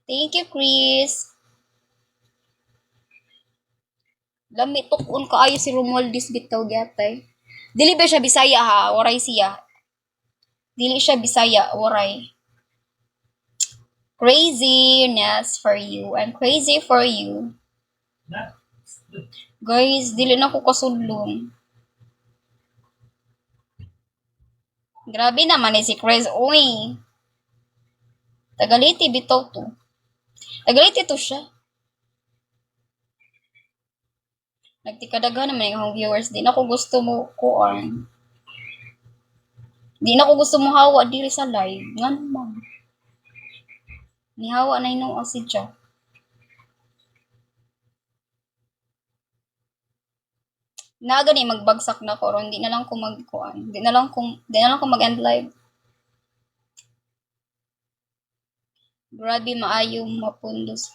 Thank you, Chris. Lami tukon kaayo si Romualdez bitaw gyatay. Dili ba siya Bisaya ha? Waray siya. Dili siya Bisaya, waray. Craziness for you. I'm crazy for you. Guys, dili na ko kasudlong. Grabe naman si Chris. Uy. Tagaliti bitaw to. Tagaliti to siya. Nagtikadaga naman yung viewers. Di na ko gusto mo kuan. Di na ko gusto mo hawa diri sa live. Nga naman. Nihawa na ino si siya. Na gani magbagsak na ko ron, di na lang ko magkuan. Di na lang ko mag-end live. Grabe maayo mapundos.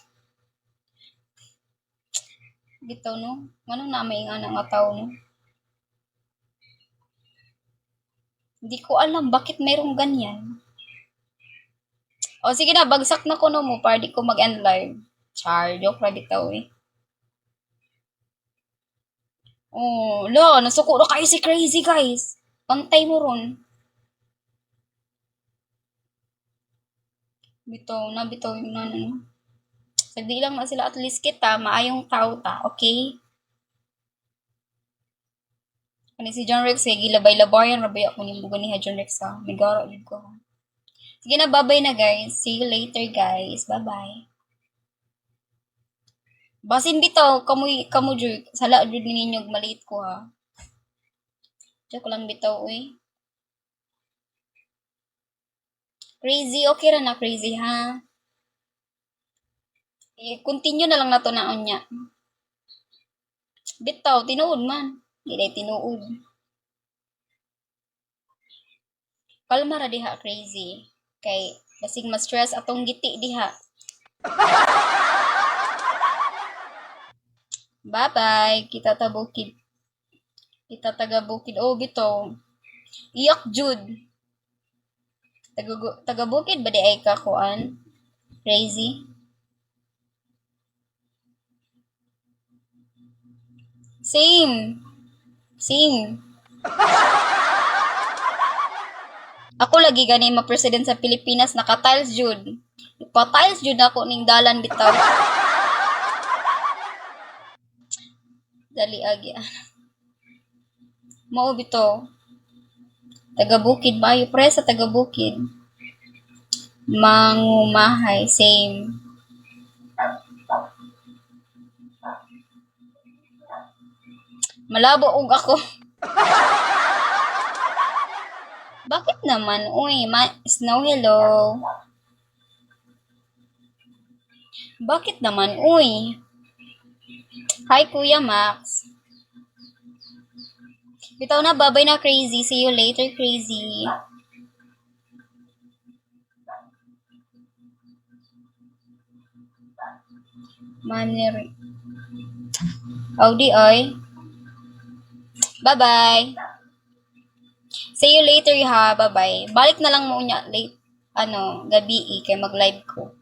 Bitaw no. Manong namay nga nga tao no. Hindi ko alam bakit mayroong ganyan. O sige na, bagsak na ko no mo para di ko mag-end live. Char, joke ra bitaw eh. Oh, lo, nasuko na kayo si Crazy guys. Pantay mo ron. Bitaw yung nanon. Sagdi lang na sila at least kita, maayong tao ta, okay? Kani si John Rex, sige, labay-labayan, rabay ako ni Bugan ni John Rex ha. May garo yun ko. Sige na, bye-bye na guys. See you later guys. Bye-bye. Basin bitaw, kamu jud, sala jud ninyo maliit ko ha. Joke lang bitaw, uy. Crazy, okay ra na Crazy ha. I-continue na lang nato na unya. Bitaw, tinuod man. Di tinuod. Kalma ra diha Crazy. Kay basig ma-stress atong giti diha. Bye-bye. Kita tabukid. Kita taga bukid. Oh, bitaw. Iyak jud. Taga bukid ba di ay kakuan? Crazy. Same. Ako lagi gani ma-president sa Pilipinas naka-tiles jud. Pa-tiles jud ako ning dalan bitaw. Dali agi. Mao bitaw. Taga-bukid ba? Pre sa taga-bukid. Mangumahay. Same. Malabo og ako. Bakit naman? Uy, Snow, hello. Bakit naman? Uy. Hi, Kuya Max. Bitaw na, babay na, Crazy. See you later, Crazy. Manner. Audi, oy. Bye-bye. See you later, ha. Bye-bye. Balik na lang mo niya late, gabi, kay mag-live ko.